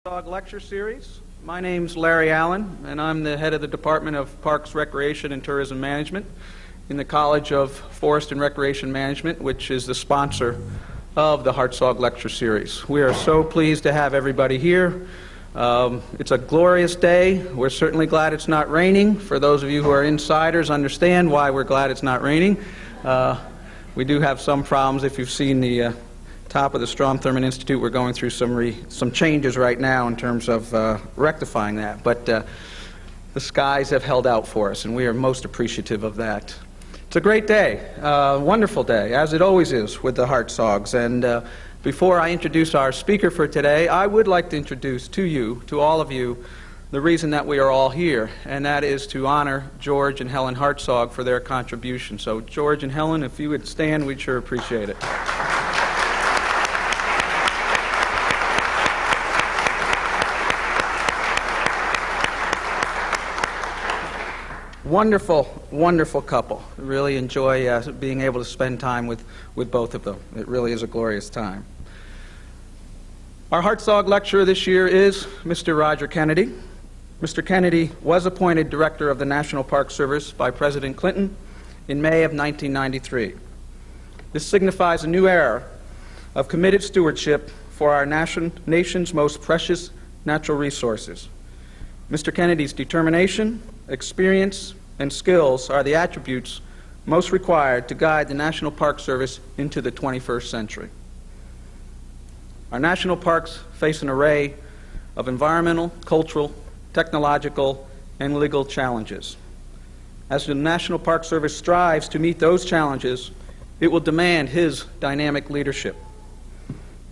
Hartzog Lecture Series. My name's Larry Allen, and I'm the head of the Department of Parks, Recreation, and Tourism Management in the College of Forest and Recreation Management, which is the sponsor of the Hartzog Lecture Series. We are so pleased to have everybody here. It's a glorious day. We're certainly glad it's not raining. For those of you who are insiders, understand why we're glad it's not raining. We do have some problems. If you've seen the top of the Strom Thurmond Institute, we're going through some changes right now in terms of rectifying that. But the skies have held out for us, and we are most appreciative of that. It's a great day, wonderful day, as it always is with the Hartzogs. And before I introduce our speaker for today, I would like to introduce to you, to all of you, the reason that we are all here, and that is to honor George and Helen Hartzog for their contribution. So George and Helen, if you would stand, we'd sure appreciate it. Wonderful, wonderful couple. Really enjoy being able to spend time with both of them. It really is a glorious time. Our Hartzog lecturer this year is Mr. Roger Kennedy. Mr. Kennedy was appointed Director of the National Park Service by President Clinton in May of 1993. This signifies a new era of committed stewardship for our nation's most precious natural resources. Mr. Kennedy's determination, experience, and skills are the attributes most required to guide the National Park Service into the 21st century. Our national parks face an array of environmental, cultural, technological, and legal challenges. As the National Park Service strives to meet those challenges, it will demand his dynamic leadership.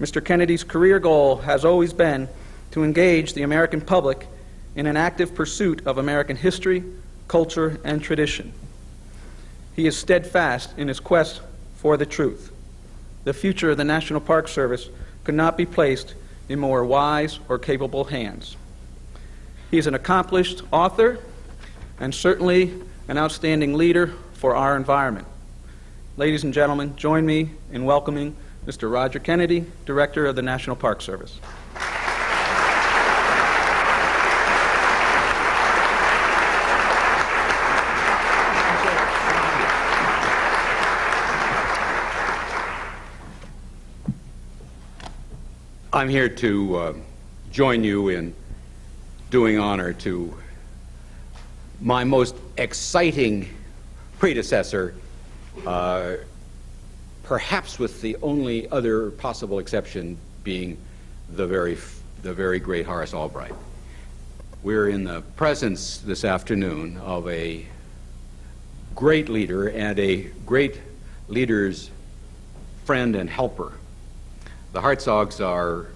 Mr. Kennedy's career goal has always been to engage the American public in an active pursuit of American history, culture, and tradition. He is steadfast in his quest for the truth. The future of the National Park Service could not be placed in more wise or capable hands. He is an accomplished author and certainly an outstanding leader for our environment. Ladies and gentlemen, join me in welcoming Mr. Roger Kennedy, Director of the National Park Service. I'm here to join you in doing honor to my most exciting predecessor, perhaps with the only other possible exception being the very great Horace Albright. We're in the presence this afternoon of a great leader and a great leader's friend and helper. The Hartzogs are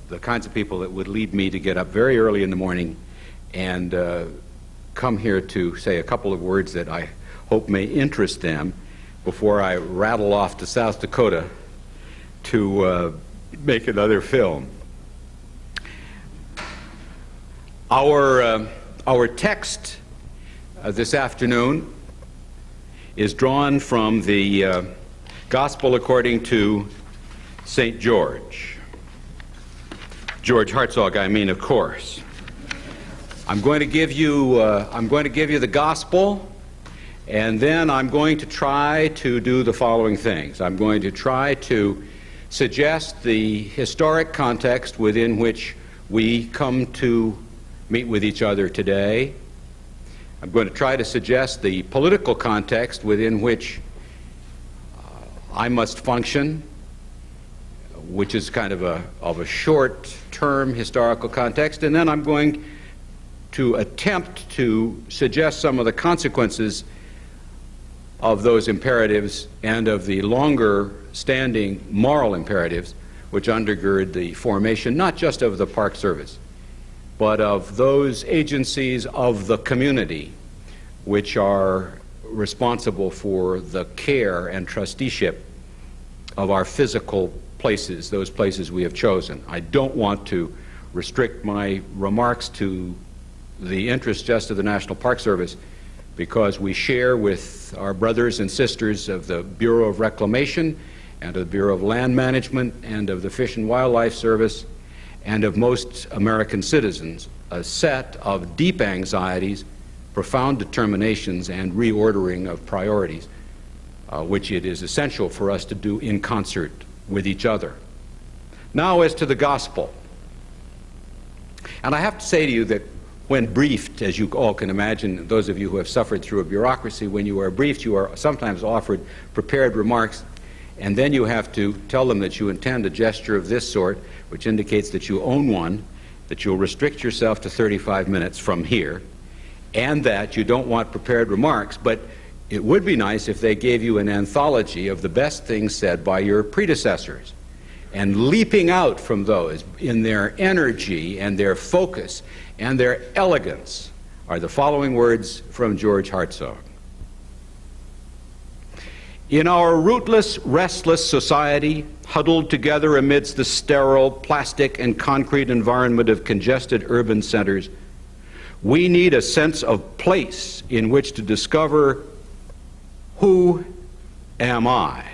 the kinds of people that would lead me to get up very early in the morning and come here to say a couple of words that I hope may interest them before I rattle off to South Dakota to make another film. Our text this afternoon is drawn from the Gospel according to St. George. George Hartzog, I mean, of course. I'm going to give you the gospel, and then I'm going to try to do the following things. I'm going to try to suggest the historic context within which we come to meet with each other today. I'm going to try to suggest the political context within which I must function, which is kind of a short-term historical context, and then I'm going to attempt to suggest some of the consequences of those imperatives and of the longer-standing moral imperatives which undergird the formation not just of the Park Service, but of those agencies of the community which are responsible for the care and trusteeship of our physical places, those places we have chosen. I don't want to restrict my remarks to the interests just of the National Park Service because we share with our brothers and sisters of the Bureau of Reclamation and of the Bureau of Land Management and of the Fish and Wildlife Service and of most American citizens, a set of deep anxieties, profound determinations, and reordering of priorities, which it is essential for us to do in concert with each other. Now, as to the gospel. And I have to say to you that when briefed, as you all can imagine, those of you who have suffered through a bureaucracy, when you are briefed, you are sometimes offered prepared remarks, and then you have to tell them that you intend a gesture of this sort, which indicates that you own one, that you'll restrict yourself to 35 minutes from here, and that you don't want prepared remarks, but it would be nice if they gave you an anthology of the best things said by your predecessors. And leaping out from those in their energy and their focus and their elegance are the following words from George Hartzog. In our rootless, restless society, huddled together amidst the sterile, plastic, and concrete environment of congested urban centers, we need a sense of place in which to discover who am I?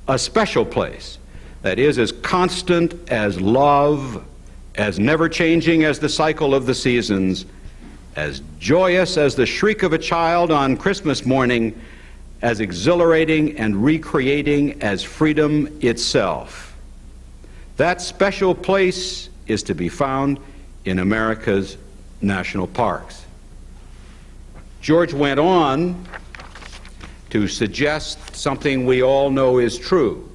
A special place that is as constant as love, as never-changing as the cycle of the seasons, as joyous as the shriek of a child on Christmas morning, as exhilarating and recreating as freedom itself. That special place is to be found in America's national parks. George went on to suggest something we all know is true,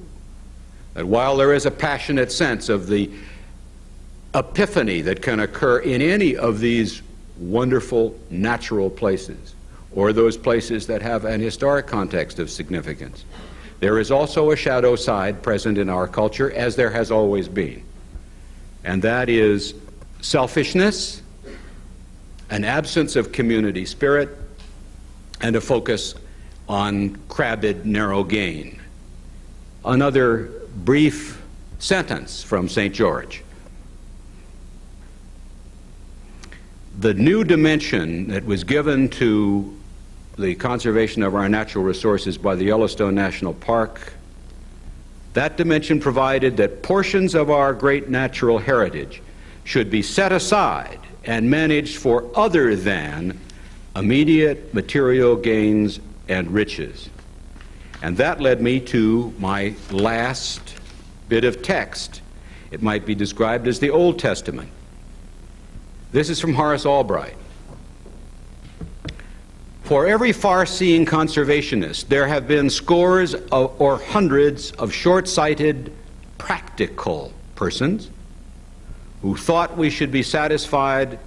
that while there is a passionate sense of the epiphany that can occur in any of these wonderful natural places, or those places that have an historic context of significance, there is also a shadow side present in our culture, as there has always been. And that is selfishness, an absence of community spirit, and a focus on crabbed narrow gain. Another brief sentence from St. George. The new dimension that was given to the conservation of our natural resources by the Yellowstone National Park, that dimension provided that portions of our great natural heritage should be set aside and managed for other than immediate material gains and riches. And that led me to my last bit of text. It might be described as the Old Testament. This is from Horace Albright. For every far-seeing conservationist, there have been scores or hundreds of short-sighted, practical persons who thought we should be satisfied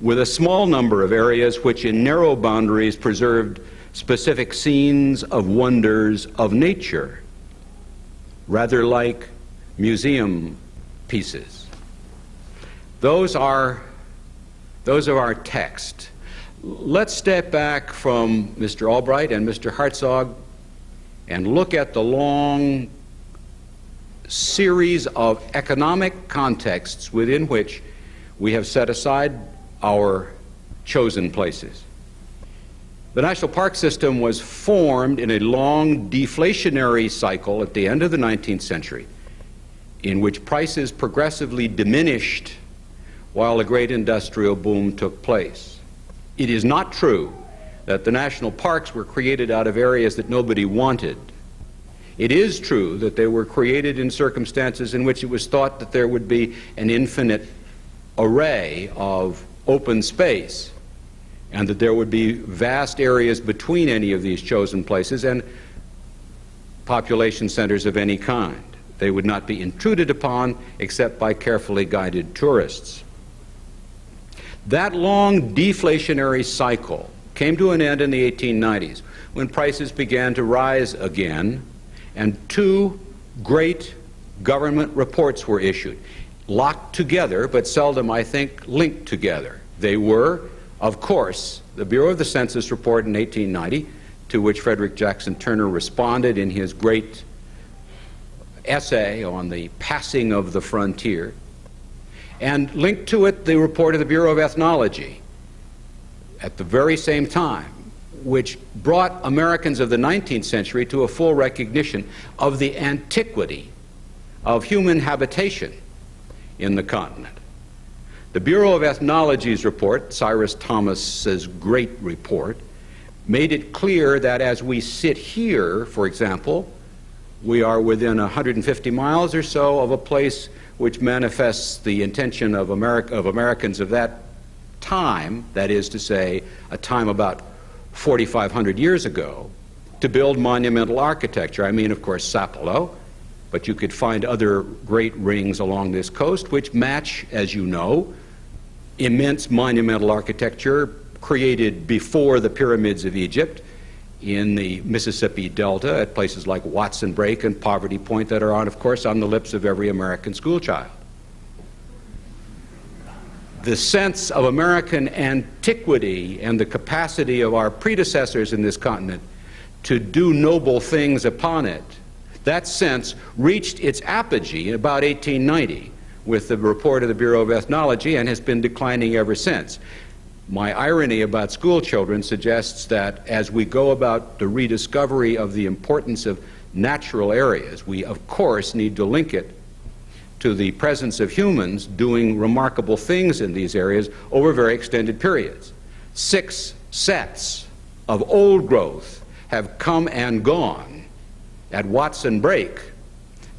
with a small number of areas which in narrow boundaries preserved specific scenes of wonders of nature, rather like museum pieces. Those are our text. Let's step back from Mr. Albright and Mr. Hartzog and look at the long series of economic contexts within which we have set aside our chosen places. The National Park System was formed in a long deflationary cycle at the end of the 19th century, in which prices progressively diminished while a great industrial boom took place. It is not true that the national parks were created out of areas that nobody wanted. It is true that they were created in circumstances in which it was thought that there would be an infinite array of open space, and that there would be vast areas between any of these chosen places and population centers of any kind. They would not be intruded upon except by carefully guided tourists. That long deflationary cycle came to an end in the 1890s when prices began to rise again, and two great government reports were issued, locked together but seldom, I think, linked together. They were, of course, the Bureau of the Census report in 1890, to which Frederick Jackson Turner responded in his great essay on the passing of the frontier, and linked to it the report of the Bureau of Ethnology at the very same time, which brought Americans of the 19th century to a full recognition of the antiquity of human habitation in the continent. The Bureau of Ethnology's report, Cyrus Thomas's great report, made it clear that as we sit here, for example, we are within 150 miles or so of a place which manifests the intention of Americans of that time, that is to say, a time about 4,500 years ago, to build monumental architecture. I mean, of course, Sapelo, but you could find other great rings along this coast which match, as you know, immense monumental architecture created before the pyramids of Egypt in the Mississippi Delta at places like Watson Brake and Poverty Point that are, of course, on the lips of every American schoolchild. The sense of American antiquity and the capacity of our predecessors in this continent to do noble things upon it, that sense reached its apogee in about 1890 with the report of the Bureau of Ethnology and has been declining ever since. My irony about school children suggests that as we go about the rediscovery of the importance of natural areas, we of course need to link it to the presence of humans doing remarkable things in these areas over very extended periods. 6 sets of old growth have come and gone at Watson Brake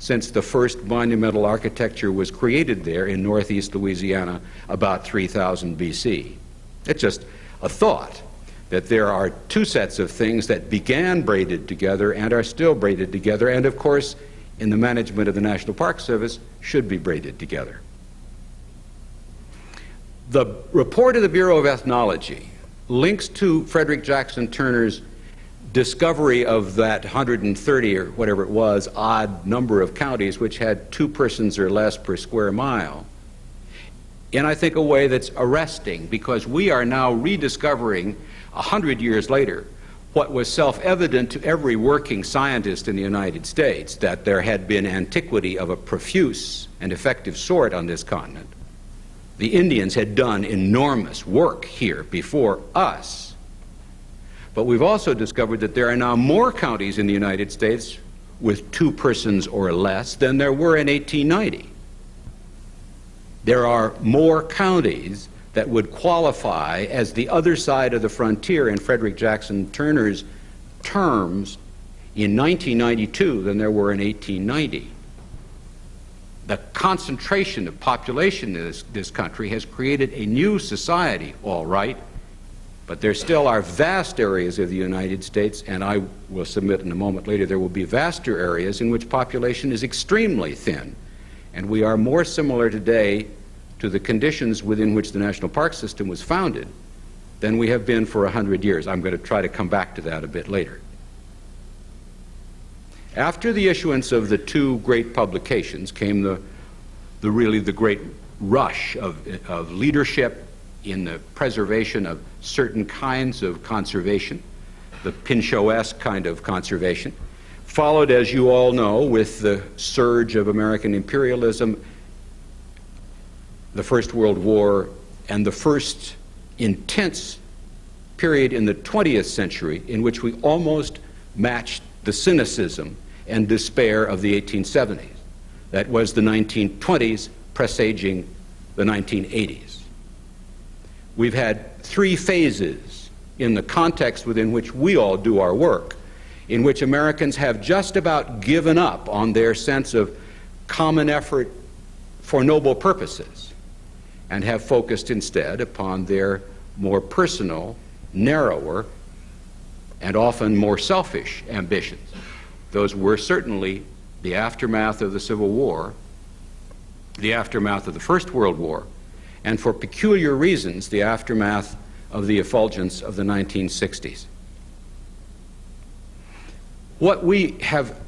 since the first monumental architecture was created there in northeast Louisiana about 3000 BC. It's just a thought that there are 2 sets of things that began braided together and are still braided together, and of course, in the management of the National Park Service, should be braided together. The report of the Bureau of Ethnology links to Frederick Jackson Turner's discovery of that 130 or whatever it was odd number of counties which had 2 persons or less per square mile in, I think, a way that's arresting, because we are now rediscovering 100 years later what was self-evident to every working scientist in the United States, that there had been antiquity of a profuse and effective sort on this continent. The Indians had done enormous work here before us. But we've also discovered that there are now more counties in the United States with 2 persons or less than there were in 1890. There are more counties that would qualify as the other side of the frontier in Frederick Jackson Turner's terms in 1992 than there were in 1890. The concentration of population in this country has created a new society, all right, but there still are vast areas of the United States, and I will submit in a moment later there will be vaster areas in which population is extremely thin. And we are more similar today to the conditions within which the National Park System was founded than we have been for 100 years. I'm going to try to come back to that a bit later. After the issuance of the 2 great publications came the great rush of leadership in the preservation of certain kinds of conservation, the Pinchot-esque kind of conservation, followed, as you all know, with the surge of American imperialism, the First World War, and the first intense period in the 20th century in which we almost matched the cynicism and despair of the 1870s. That was the 1920s presaging the 1980s. We've had 3 phases in the context within which we all do our work, in which Americans have just about given up on their sense of common effort for noble purposes and have focused instead upon their more personal, narrower, and often more selfish ambitions. Those were certainly the aftermath of the Civil War, the aftermath of the First World War, and for peculiar reasons, the aftermath of the effulgence of the 1960s. What we have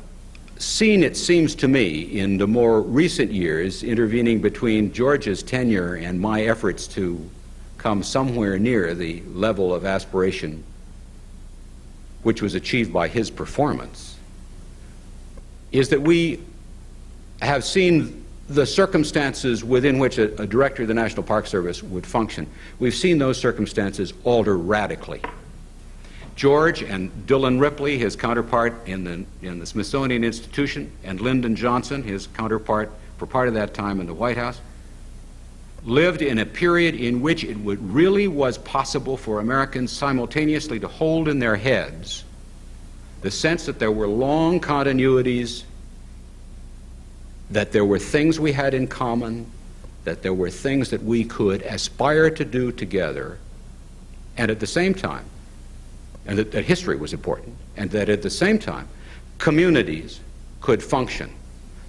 seen, it seems to me, in the more recent years, intervening between George's tenure and my efforts to come somewhere near the level of aspiration which was achieved by his performance, is that we have seen the circumstances within which a director of the National Park Service would function. We've seen those circumstances alter radically. George and Dillon Ripley, his counterpart in the Smithsonian Institution, and Lyndon Johnson, his counterpart for part of that time in the White House, lived in a period in which it really was possible for Americans simultaneously to hold in their heads the sense that there were long continuities, that there were things we had in common, that there were things that we could aspire to do together, and at the same time, and that history was important, and that at the same time, communities could function,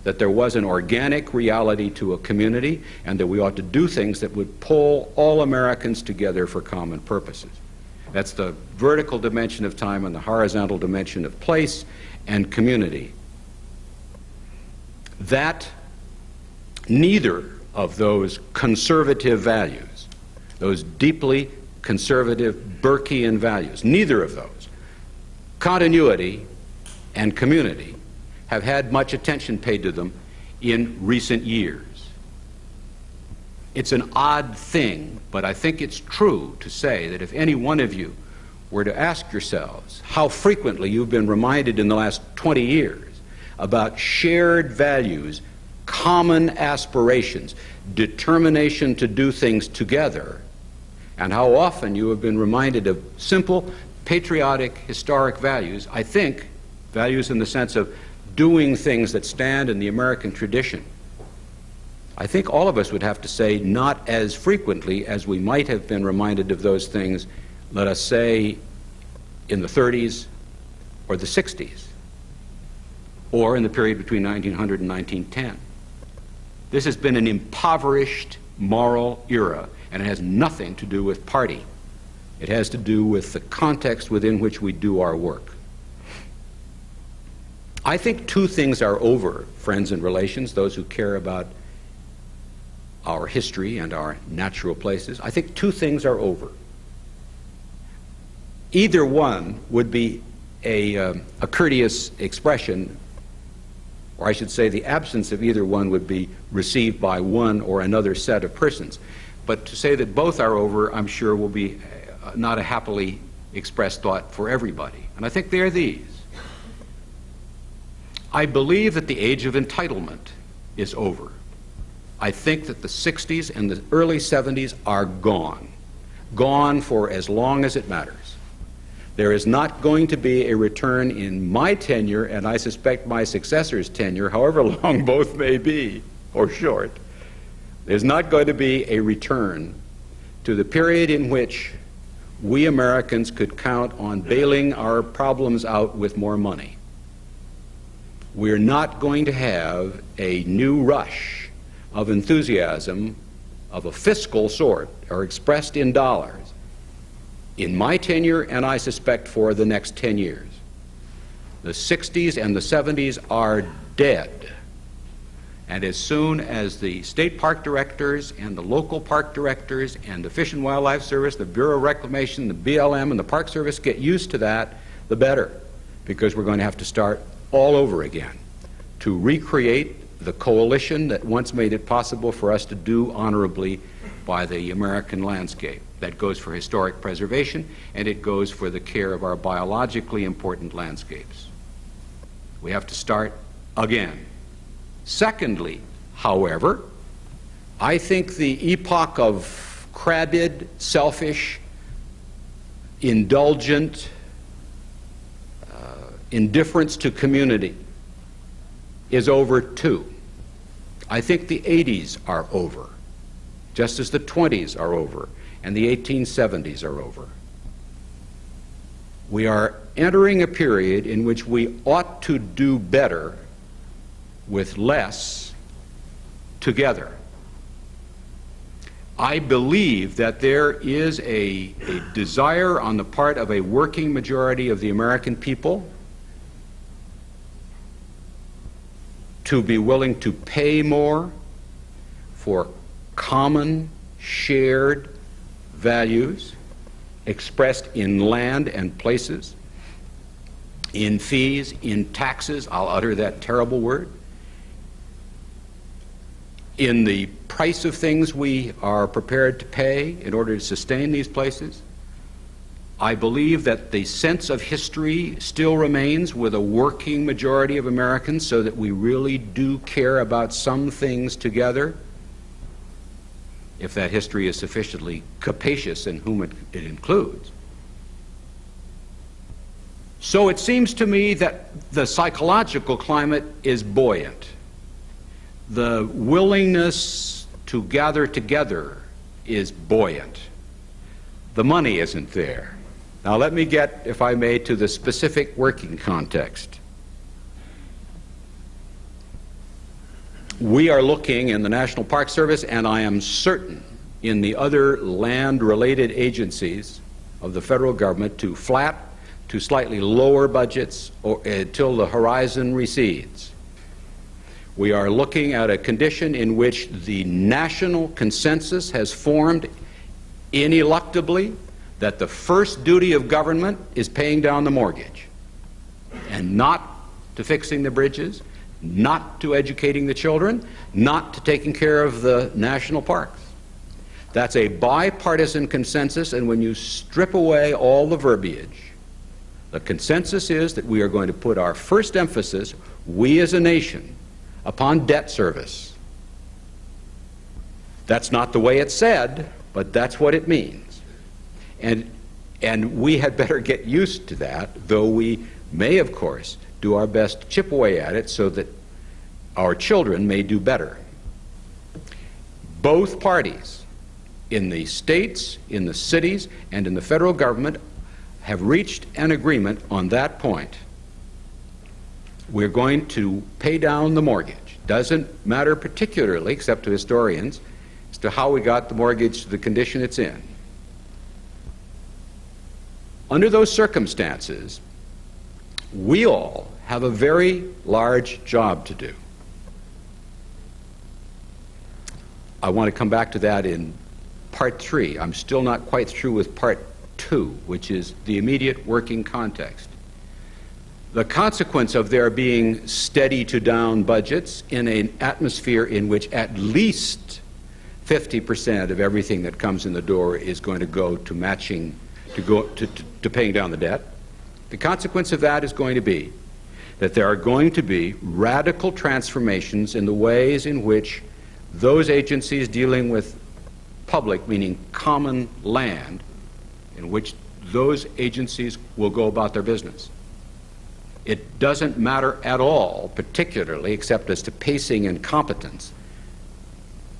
that there was an organic reality to a community, and that we ought to do things that would pull all Americans together for common purposes. That's the vertical dimension of time and the horizontal dimension of place and community. That neither of those conservative values, those deeply conservative Burkean values, neither of those, continuity and community, have had much attention paid to them in recent years. It's an odd thing, but I think it's true to say that if any one of you were to ask yourselves how frequently you've been reminded in the last 20 years about shared values, common aspirations, determination to do things together, and how often you have been reminded of simple, patriotic, historic values, I think values in the sense of doing things that stand in the American tradition, I think all of us would have to say not as frequently as we might have been reminded of those things, let us say, in the 30s or the 60s, or in the period between 1900 and 1910. This has been an impoverished moral era, and it has nothing to do with party. It has to do with the context within which we do our work. I think two things are over, friends and relations, those who care about our history and our natural places. I think two things are over. Either one would be a courteous expression, or I should say the absence of either one would be received by one or another set of persons. But to say that both are over, I'm sure, will be not a happily expressed thought for everybody. And I think they are these. I believe that the age of entitlement is over. I think that the 60s and the early 70s are gone. Gone for as long as it matters. There is not going to be a return in my tenure, and I suspect my successor's tenure, however long both may be, or short. There's not going to be a return to the period in which we Americans could count on bailing our problems out with more money. We're not going to have a new rush of enthusiasm of a fiscal sort, or expressed in dollars, in my tenure, and I suspect for the next 10 years. The 60s and the 70s are dead. And as soon as the state park directors and the local park directors and the Fish and Wildlife Service, the Bureau of Reclamation, the BLM, and the Park Service get used to that, the better, because we're going to have to start all over again to recreate the coalition that once made it possible for us to do honorably by the American landscape. That goes for historic preservation, and it goes for the care of our biologically important landscapes. We have to start again. Secondly, however, I think the epoch of crabbed, selfish, indulgent indifference to community is over too. I think the 80s are over, just as the 20s are over and the 1870s are over. We are entering a period in which we ought to do better with less together. I believe that there is a desire on the part of a working majority of the American people to be willing to pay more for common, shared values expressed in land and places, in fees, in taxes, I'll utter that terrible word, in the price of things we are prepared to pay in order to sustain these places. I believe that the sense of history still remains with a working majority of Americans, so that we really do care about some things together. if that history is sufficiently capacious in whom it includes. So it seems to me that the psychological climate is buoyant. The willingness to gather together is buoyant. The money isn't there. Now let me get, if I may, to the specific working context. We are looking in the National Park Service, and I am certain in the other land-related agencies of the federal government, to flat to slightly lower budgets until the horizon recedes. We are looking at a condition in which the national consensus has formed ineluctably that the first duty of government is paying down the mortgage, and not to fixing the bridges, not to educating the children, not to taking care of the national parks. That's a bipartisan consensus, and when you strip away all the verbiage, the consensus is that we are going to put our first emphasis, we as a nation, upon debt service. That's not the way it's said, but that's what it means. And we had better get used to that, though we may, of course, do our best to chip away at it so that our children may do better. Both parties, in the states, in the cities, and in the federal government, have reached an agreement on that point. We're going to pay down the mortgage. Doesn't matter particularly, except to historians, as to how we got the mortgage to the condition it's in. Under those circumstances, we all have a very large job to do. I want to come back to that in part 3. I'm still not quite through with part 2, which is the immediate working context. The consequence of there being steady to down budgets in an atmosphere in which at least 50% of everything that comes in the door is going to go to matching, to paying down the debt. The consequence of that is going to be that there are going to be radical transformations in the ways in which those agencies dealing with public, meaning common land, in which those agencies will go about their business. It doesn't matter at all, particularly, except as to pacing and competence,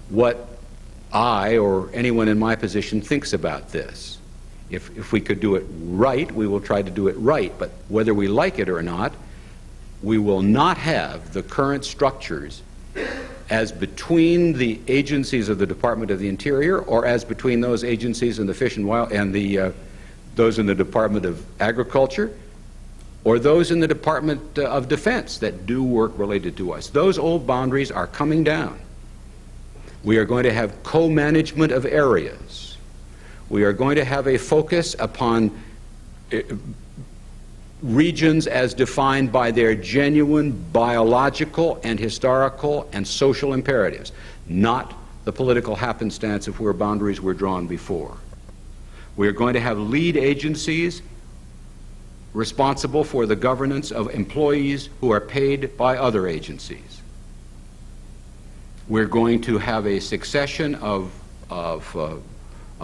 what I or anyone in my position thinks about this. If we could do it right, we will try to do it right, but whether we like it or not, we will not have the current structures as between the agencies of the Department of the Interior, or as between those agencies in the Fish and Wild and those in the Department of Agriculture, or those in the Department of Defense that do work related to us. Those old boundaries are coming down. We are going to have co-management of areas. We are going to have a focus upon regions as defined by their genuine biological and historical and social imperatives, not the political happenstance of where boundaries were drawn before. We are going to have lead agencies responsible for the governance of employees who are paid by other agencies. We're going to have a succession of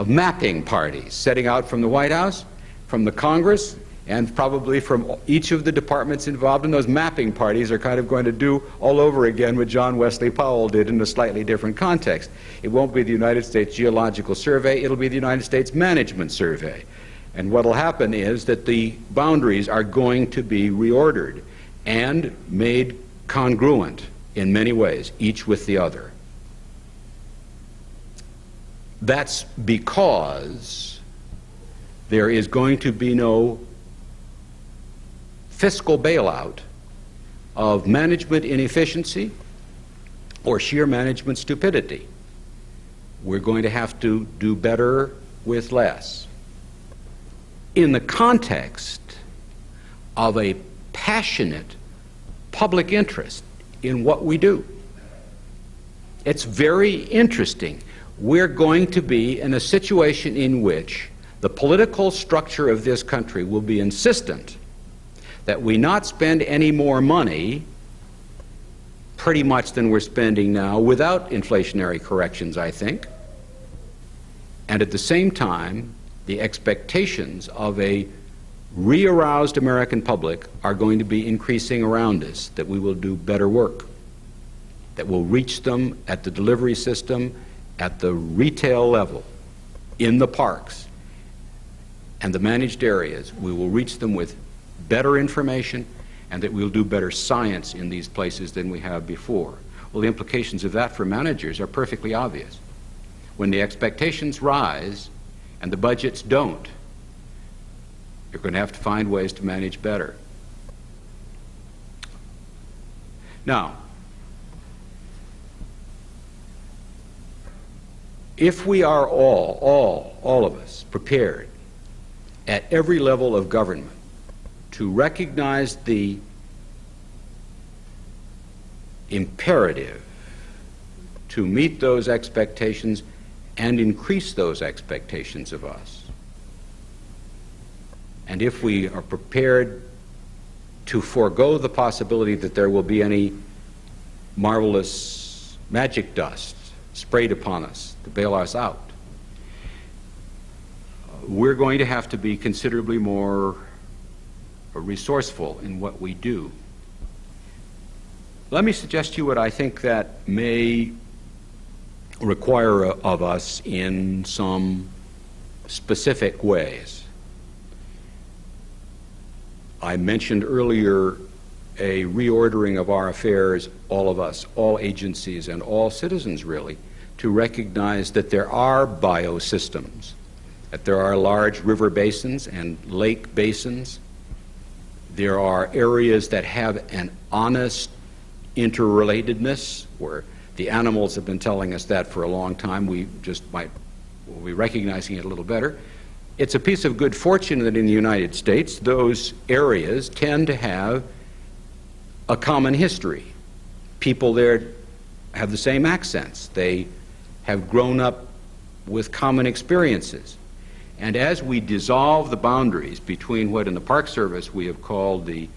mapping parties setting out from the White House, from the Congress, and probably from each of the departments involved. And those mapping parties are kind of going to do all over again what John Wesley Powell did in a slightly different context. It won't be the United States Geological Survey, it'll be the United States Management Survey. And what will happen is that the boundaries are going to be reordered and made congruent in many ways, each with the other. That's because there is going to be no fiscal bailout of management inefficiency or sheer management stupidity. We're going to have to do better with less. In the context of a passionate public interest in what we do. It's very interesting. We're going to be in a situation in which the political structure of this country will be insistent that we not spend any more money, pretty much, than we're spending now, without inflationary corrections, I think. And at the same time, the expectations of a re-aroused American public are going to be increasing around us, that we will do better work, that will reach them at the delivery system, at the retail level, in the parks, and the managed areas. We will reach them with better information, and that we'll do better science in these places than we have before. Well, the implications of that for managers are perfectly obvious. When the expectations rise and the budgets don't, you're going to have to find ways to manage better. Now, if we are all of us, prepared at every level of government to recognize the imperative to meet those expectations and increase those expectations of us, and if we are prepared to forego the possibility that there will be any marvelous magic dust sprayed upon us to bail us out, we're going to have to be considerably more resourceful in what we do. Let me suggest to you what I think that may require of us in some specific ways. I mentioned earlier a reordering of our affairs, all of us, all agencies, and all citizens really, to recognize that there are biosystems, that there are large river basins and lake basins. There are areas that have an honest interrelatedness, where the animals have been telling us that for a long time. We just will be recognizing it a little better. It's a piece of good fortune that in the United States, those areas tend to have a common history. People there have the same accents. They have grown up with common experiences. And as we dissolve the boundaries between what in the Park Service we have called the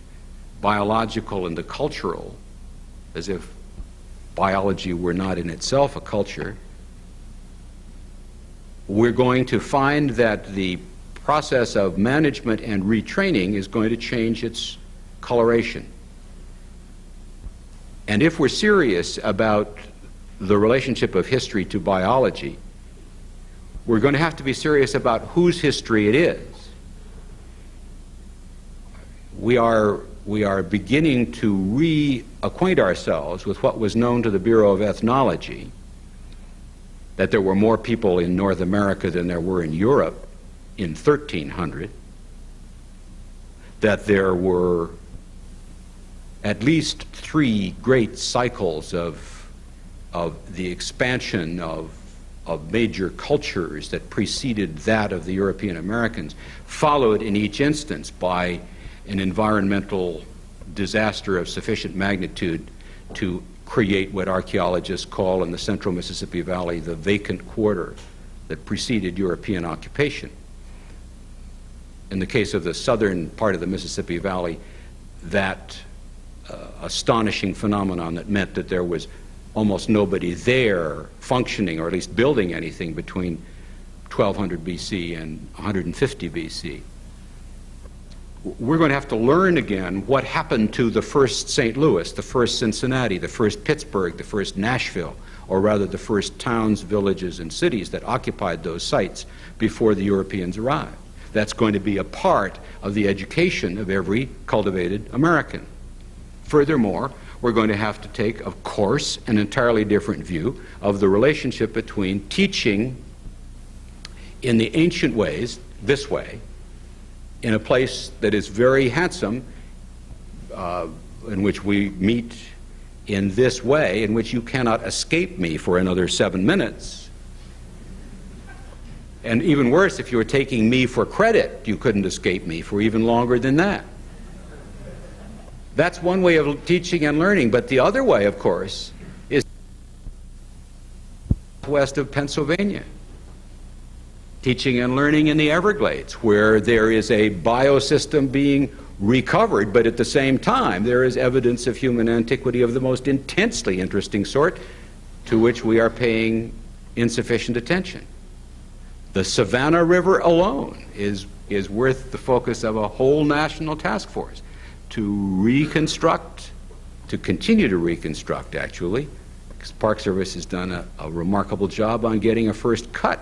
biological and the cultural, as if biology were not in itself a culture, we're going to find that the process of management and retraining is going to change its coloration. And if we're serious about the relationship of history to biology, we're going to have to be serious about whose history it is. We are beginning to reacquaint ourselves with what was known to the Bureau of Ethnology, that there were more people in North America than there were in Europe in 1300, that there were at least 3 great cycles of the expansion of major cultures that preceded that of the European Americans, followed in each instance by an environmental disaster of sufficient magnitude to create what archaeologists call in the central Mississippi Valley the vacant quarter that preceded European occupation. In the case of the southern part of the Mississippi Valley, that astonishing phenomenon that meant that there was almost nobody there functioning, or at least building anything, between 1200 BC and 150 BC. We're going to have to learn again what happened to the first St. Louis, the first Cincinnati, the first Pittsburgh, the first Nashville, or rather the first towns, villages, and cities that occupied those sites before the Europeans arrived. That's going to be a part of the education of every cultivated American. Furthermore, we're going to have to take, of course, an entirely different view of the relationship between teaching in the ancient ways, this way, in a place that is very handsome, in which we meet in this way, in which you cannot escape me for another 7 minutes. And even worse, if you were taking me for credit, you couldn't escape me for even longer than that. That's one way of teaching and learning, but the other way, of course, is west of Pennsylvania. Teaching and learning in the Everglades, where there is a biosystem being recovered, but at the same time there is evidence of human antiquity of the most intensely interesting sort, to which we are paying insufficient attention. The Savannah River alone is worth the focus of a whole national task force to reconstruct, to continue to reconstruct, actually, because Park Service has done a remarkable job on getting a first cut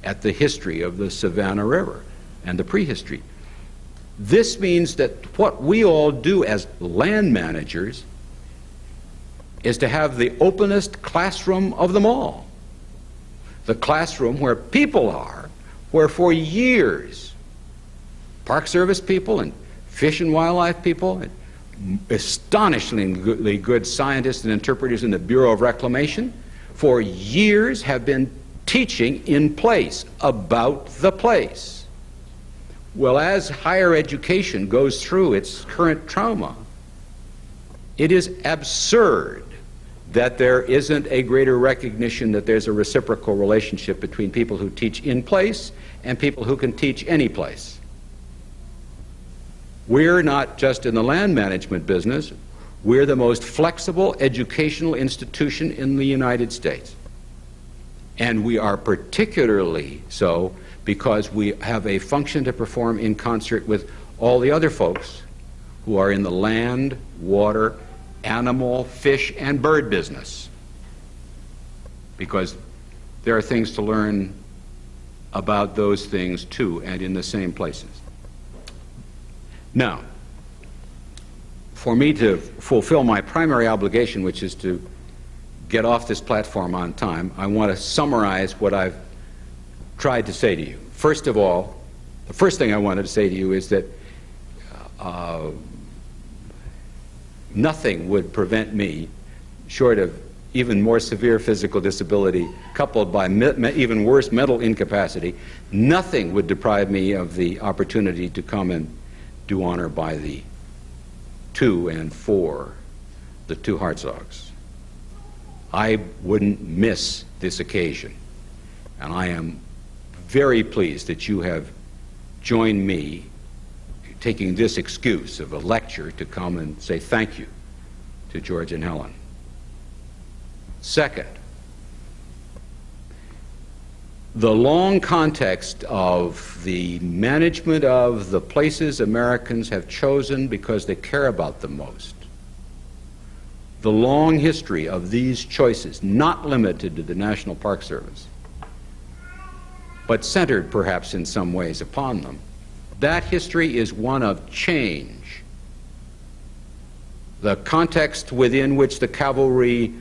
at the history of the Savannah River and the prehistory. This means that what we all do as land managers is to have the openest classroom of them all. The classroom where people are, where for years Park Service people and Fish and Wildlife people and astonishingly good scientists and interpreters in the Bureau of Reclamation for years have been teaching in place about the place. Well, as higher education goes through its current trauma, it is absurd that there isn't a greater recognition that there's a reciprocal relationship between people who teach in place and people who can teach any place. We're not just in the land management business, we're the most flexible educational institution in the United States. And we are particularly so because we have a function to perform in concert with all the other folks who are in the land, water, animal, fish, and bird business. Because there are things to learn about those things too, and in the same places. Now, for me to fulfill my primary obligation, which is to get off this platform on time, I want to summarize what I've tried to say to you. First of all, the first thing I wanted to say to you is that nothing would prevent me, short of even more severe physical disability coupled by even worse mental incapacity, nothing would deprive me of the opportunity to come and do honor by the two and for the two Hartzogs. I wouldn't miss this occasion, and I am very pleased that you have joined me taking this excuse of a lecture to come and say thank you to George and Helen. Second, the long context of the management of the places Americans have chosen because they care about them most, the long history of these choices, not limited to the National Park Service, but centered perhaps in some ways upon them, that history is one of change. The context within which the cavalry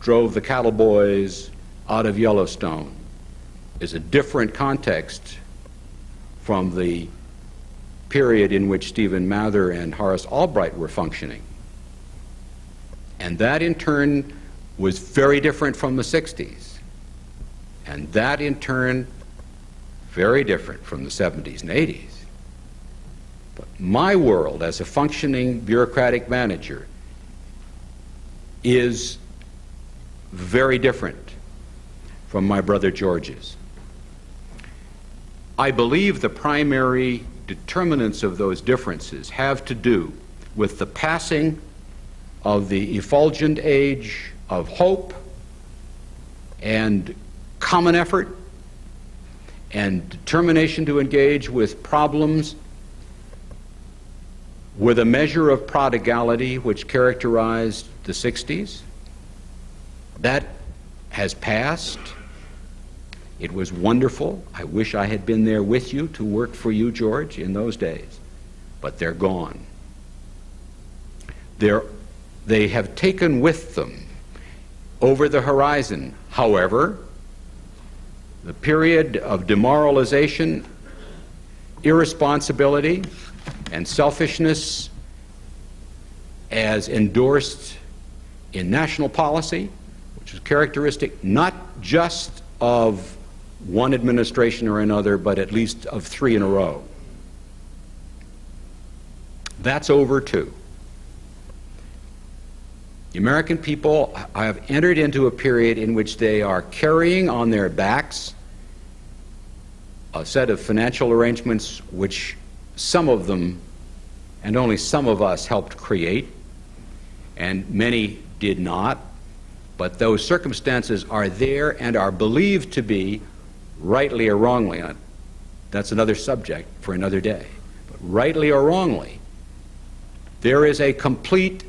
drove the cattle boys out of Yellowstone is a different context from the period in which Stephen Mather and Horace Albright were functioning. And that in turn was very different from the 60s. And that in turn very different from the 70s and 80s. But my world as a functioning bureaucratic manager is very different from my brother George's. I believe the primary determinants of those differences have to do with the passing of the effulgent age of hope and common effort and determination to engage with problems with a measure of prodigality which characterized the 60s. That has passed. It was wonderful. I wish I had been there with you to work for you, George, in those days. But they're gone. They have taken with them over the horizon, however, the period of demoralization, irresponsibility, and selfishness as endorsed in national policy, which is characteristic not just of one administration or another, but at least of three in a row. That's over too. The American people have entered into a period in which they are carrying on their backs a set of financial arrangements which some of them, and only some of us, helped create, and many did not. But those circumstances are there and are believed to be rightly or wrongly, that's another subject for another day, but rightly or wrongly, there is a complete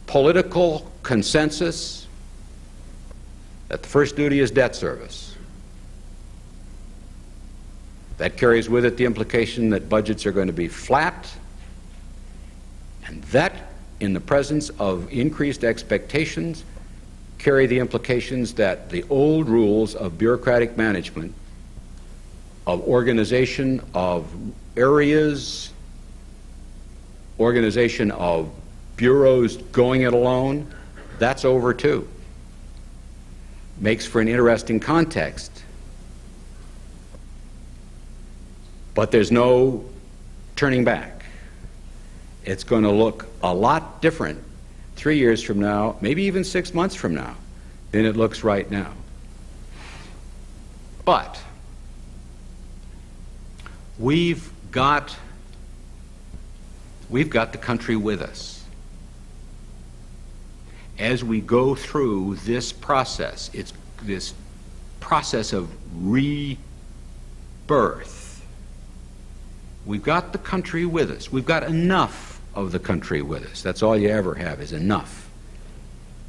political consensus that the first duty is debt service. That carries with it the implication that budgets are going to be flat, and that, in the presence of increased expectations, carry the implications that the old rules of bureaucratic management, of organization of areas, organization of bureaus going it alone, that's over too. Makes for an interesting context. But there's no turning back. It's going to look a lot different 3 years from now, maybe even 6 months from now, than it looks right now. But we've got the country with us. As we go through this process, it's this process of rebirth, we've got the country with us. We've got enough of the country with us. That's all you ever have, is enough.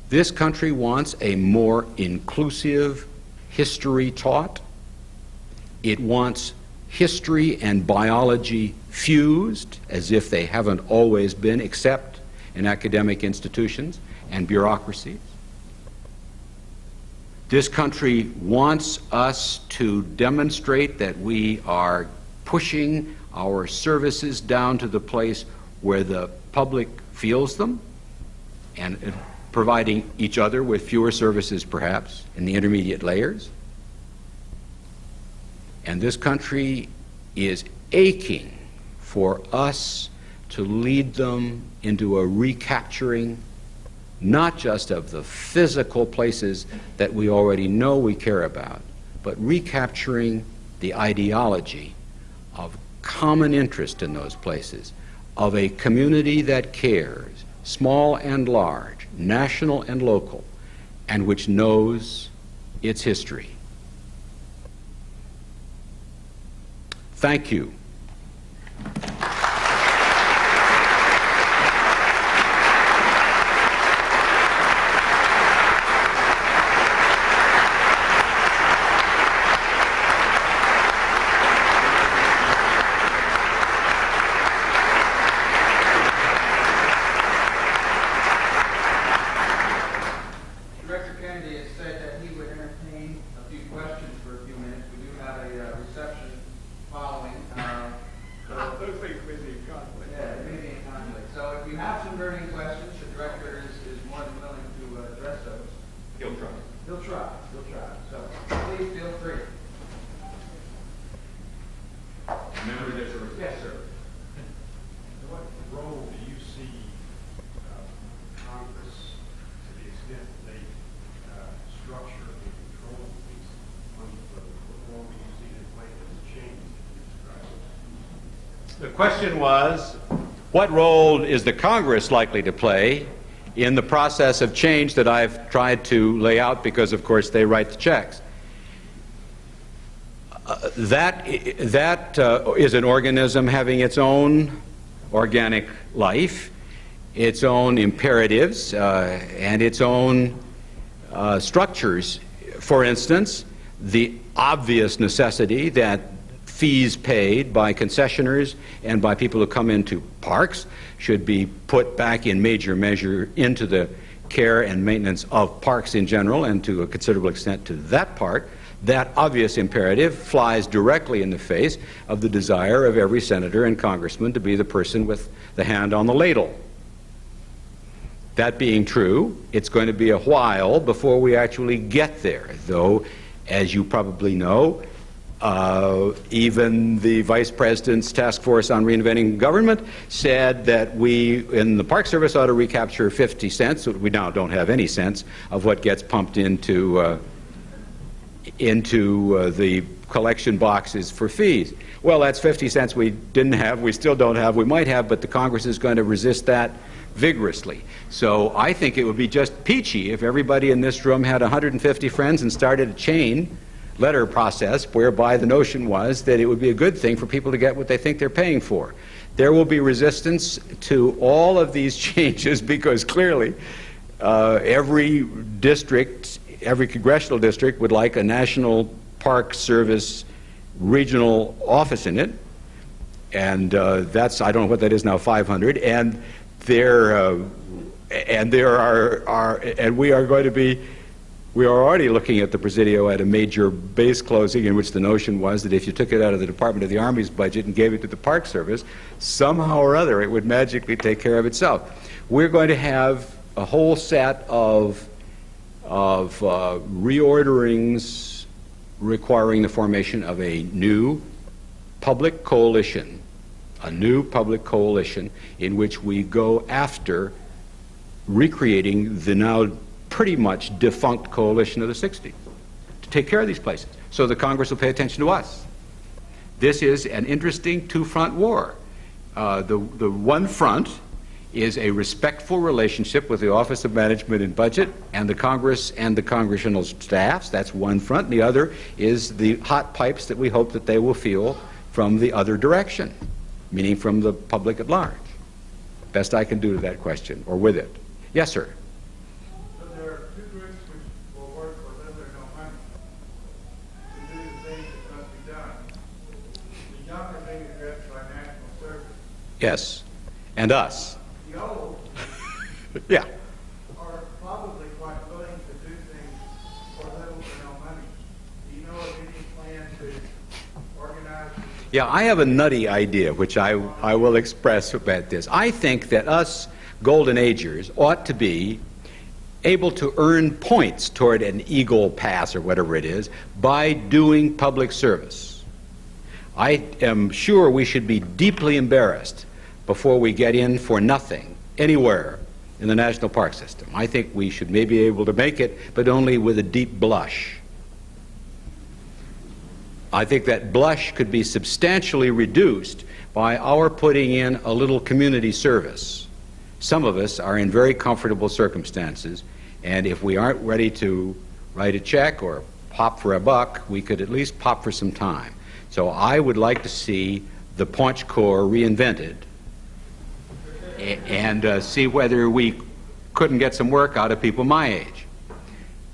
This country wants a more inclusive history taught. It wants history and biology fused, as if they haven't always been, except in academic institutions and bureaucracies. This country wants us to demonstrate that we are pushing our services down to the place where the public feels them, and providing each other with fewer services, perhaps, in the intermediate layers. And this country is aching for us to lead them into a recapturing, not just of the physical places that we already know we care about, but recapturing the ideology of common interest in those places, of a community that cares, small and large, national and local, and which knows its history. Thank you. Director Kennedy has said that he would entertain a few questions for a few minutes. We do have a reception following. Those things may be in conflict. Yeah, it may be in conflict. So if you have some burning questions, the director is more than willing to address those. He'll try. He'll try. He'll try. So please feel free. Members, Yes, sir. What role do you see Congress, to the extent they structure and control these funds, what role do you see them playing as change in this crisis? the question was, what role is the Congress likely to play in the process of change that I've tried to lay out, because, of course, they write the checks? That is an organism having its own organic life, its own imperatives, and its own structures. For instance, the obvious necessity that fees paid by concessioners and by people who come into parks should be put back in major measure into the care and maintenance of parks in general, and to a considerable extent to that part. That obvious imperative flies directly in the face of the desire of every senator and congressman to be the person with the hand on the ladle. That being true, it's going to be a while before we actually get there, though, as you probably know, even the Vice President's Task Force on Reinventing Government said that we, in the Park Service, ought to recapture 50 cents. We now don't have any sense of what gets pumped into the collection boxes for fees. Well, that's 50 cents we didn't have, we still don't have, we might have, but the Congress is going to resist that vigorously. So I think it would be just peachy if everybody in this room had 150 friends and started a chain letter process whereby the notion was that it would be a good thing for people to get what they think they're paying for. There will be resistance to all of these changes because clearly every district, every congressional district would like a National Park Service regional office in it, and that's, I don't know what that is now, 500, and we are going to be, we are already looking at the Presidio at a major base closing in which the notion was that if you took it out of the Department of the Army's budget and gave it to the Park Service, somehow or other it would magically take care of itself. We're going to have a whole set of reorderings requiring the formation of a new public coalition, in which we go after recreating the now pretty much defunct coalition of the 60s to take care of these places so the Congress will pay attention to us. This is an interesting two-front war. The one front is a respectful relationship with the Office of Management and Budget and the Congress and the congressional staffs. That's one front. The other is the hot pipes that we hope that they will feel from the other direction, meaning from the public at large. Best I can do to that question, or with it. Yes, sir. So there are two groups which will work for little or no money to do the things that must be done. The young are being addressed by national service. Yes. And us. The old Yeah. are probably quite willing to do things for little or no money. Do you know of any plan to organize? Yeah, I have a nutty idea, which I will express about this. I think that us Golden Agers ought to be able to earn points toward an Eagle Pass or whatever it is by doing public service. I am sure we should be deeply embarrassed before we get in for nothing anywhere in the national park system. I think we should maybe be able to make it, but only with a deep blush. I think that blush could be substantially reduced by our putting in a little community service. Some of us are in very comfortable circumstances, and if we aren't ready to write a check or pop for a buck, we could at least pop for some time. So I would like to see the Paunch Corps reinvented and see whether we couldn't get some work out of people my age.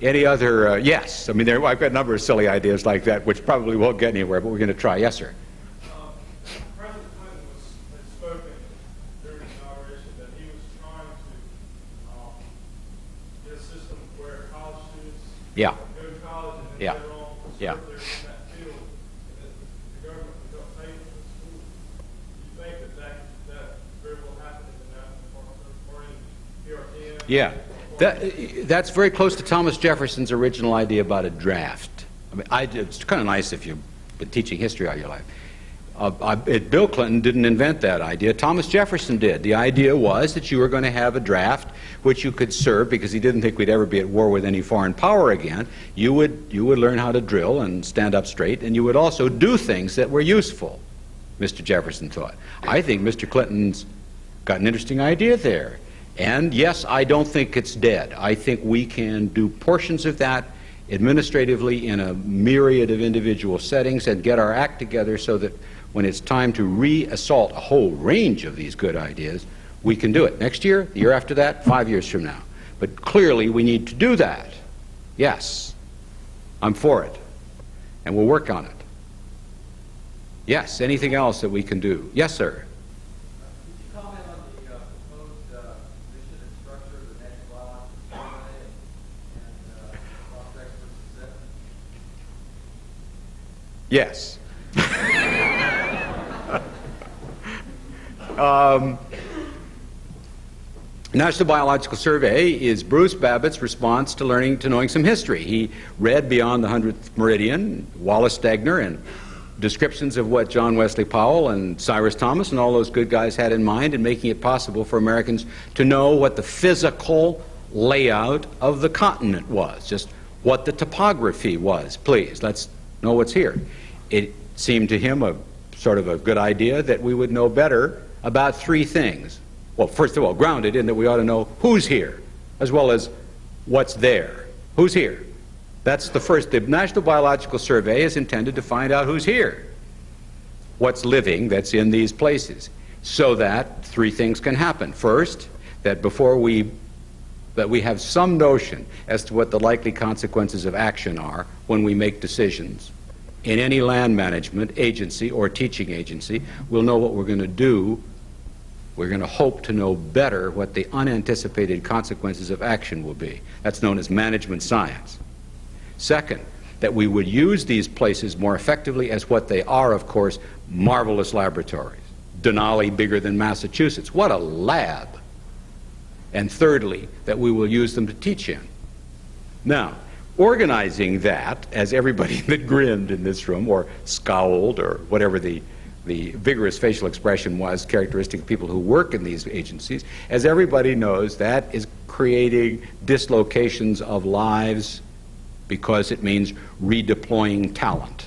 Any other, yes, I mean, I've got a number of silly ideas like that, which probably won't get anywhere, but we're going to try. Yes, sir. President Clinton had spoken during his inauguration that he was trying to get a system where college students Yeah. go to college and then Yeah. later on Yeah. serve there in that field, and that the government would help pay for the school. Do you think that very well happened in the national park or in PRTN? Yeah. That's very close to Thomas Jefferson's original idea about a draft. I mean, it's kind of nice if you've been teaching history all your life. Bill Clinton didn't invent that idea. Thomas Jefferson did. The idea was that you were going to have a draft which you could serve because he didn't think we'd ever be at war with any foreign power again. You would learn how to drill and stand up straight, and you would also do things that were useful, Mr. Jefferson thought. I think Mr. Clinton's got an interesting idea there. And yes, I don't think it's dead. I think we can do portions of that administratively in a myriad of individual settings and get our act together so that when it's time to re-assault a whole range of these good ideas, we can do it. Next year, the year after that, 5 years from now. But clearly we need to do that. Yes, I'm for it. And we'll work on it. Yes, anything else that we can do? Yes, sir. Yes. National Biological Survey is Bruce Babbitt's response to knowing some history. He read Beyond the 100th Meridian, Wallace Stegner, and descriptions of what John Wesley Powell and Cyrus Thomas and all those good guys had in mind in making it possible for Americans to know what the physical layout of the continent was, just what the topography was. Please, let's know what's here. It seemed to him a sort of a good idea that we would know better about three things. Well, first of all, grounded in that we ought to know who's here, as well as what's there. Who's here? That's the first. The National Biological Survey is intended to find out who's here, what's living that's in these places, so that three things can happen. First, that we have some notion as to what the likely consequences of action are when we make decisions. In any land management agency or teaching agency, we'll know what we're going to do. We're going to hope to know better what the unanticipated consequences of action will be. That's known as management science. Second, that we would use these places more effectively as what they are, of course, marvelous laboratories. Denali bigger than Massachusetts. What a lab! And thirdly, that we will use them to teach in. Now, organizing that, as everybody that grinned in this room, or scowled, or whatever the vigorous facial expression was characteristic of people who work in these agencies, as everybody knows, that is creating dislocations of lives because it means redeploying talent.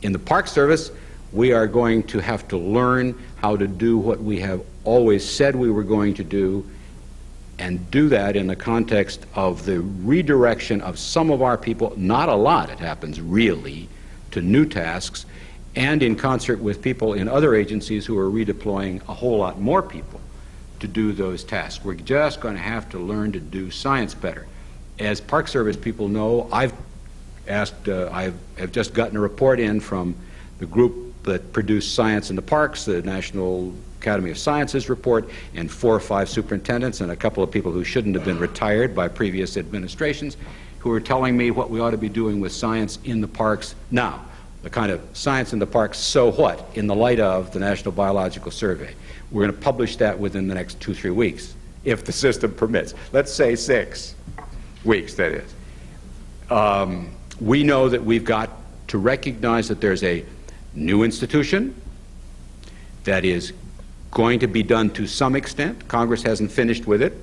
In the Park Service, we are going to have to learn how to do what we have always said we were going to do, and do that in the context of the redirection of some of our people, not a lot, it happens really, to new tasks, and in concert with people in other agencies who are redeploying a whole lot more people to do those tasks. We're just going to have to learn to do science better. As Park Service people know, I've just gotten a report in from the group that produced Science in the Parks, the National Academy of Sciences report, and 4 or 5 superintendents and a couple of people who shouldn't have been retired by previous administrations, who are telling me what we ought to be doing with science in the parks now. The kind of science in the parks, so what, in the light of the National Biological Survey. We're going to publish that within the next 2-3 weeks, if the system permits. Let's say 6 weeks, that is. We know that we've got to recognize that there's a new institution that is going to be done to some extent. Congress hasn't finished with it.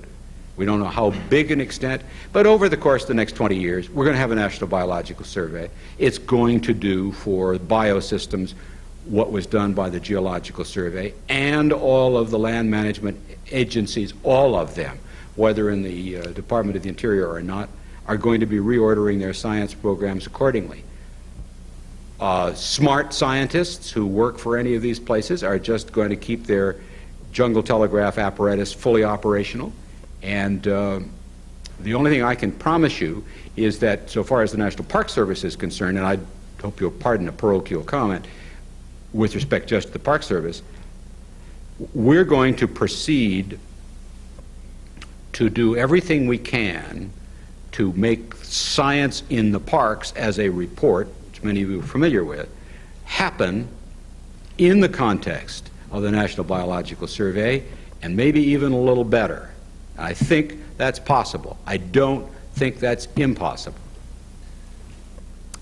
We don't know how big an extent, but over the course of the next 20 years, we're going to have a National Biological Survey. It's going to do for biosystems what was done by the Geological Survey, and all of the land management agencies, all of them, whether in the Department of the Interior or not, are going to be reordering their science programs accordingly. Smart scientists who work for any of these places are just going to keep their jungle telegraph apparatus fully operational. And the only thing I can promise you is that, so far as the National Park Service is concerned, and I hope you'll pardon a parochial comment with respect just to the Park Service, we're going to proceed to do everything we can to make science in the parks as a report, which many of you are familiar with, happen in the context of the National Biological Survey, and maybe even a little better. I think that's possible. I don't think that's impossible.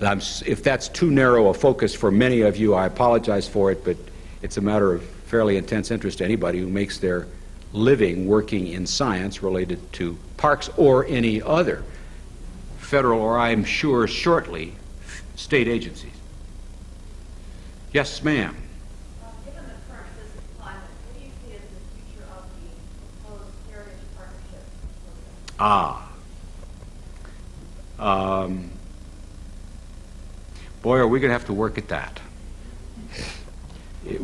If that's too narrow a focus for many of you, I apologize for it, but it's a matter of fairly intense interest to anybody who makes their living working in science related to parks or any other federal, or I'm sure shortly, state agencies. Yes, ma'am. Given the current business climate, what do you see as the future of the proposed heritage partnership program? Boy, are we going to have to work at that.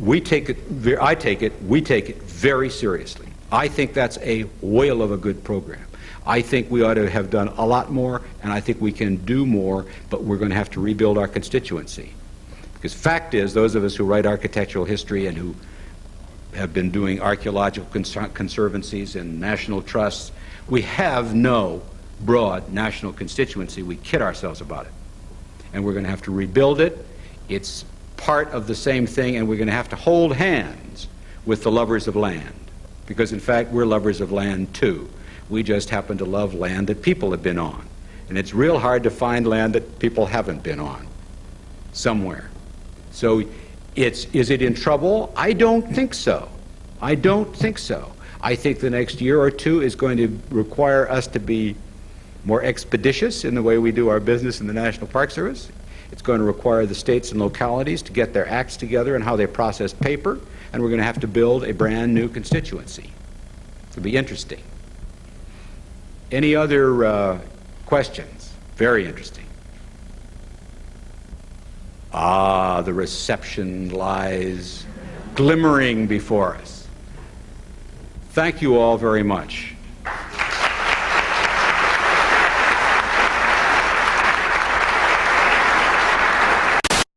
We take it very seriously. I think that's a whale of a good program. I think we ought to have done a lot more, and I think we can do more, but we're going to have to rebuild our constituency. Because fact is, those of us who write architectural history and who have been doing archaeological conservancies and national trusts, we have no broad national constituency. We kid ourselves about it. And we're going to have to rebuild it. It's part of the same thing, and we're going to have to hold hands with the lovers of land. Because in fact, we're lovers of land too. We just happen to love land that people have been on. And it's real hard to find land that people haven't been on somewhere. So is it in trouble? I don't think so. I don't think so. I think the next year or two is going to require us to be more expeditious in the way we do our business in the National Park Service. It's going to require the states and localities to get their acts together and how they process paper, and we're going to have to build a brand new constituency. It'll be interesting. Any other questions? Very interesting. Ah, the reception lies glimmering before us. Thank you all very much.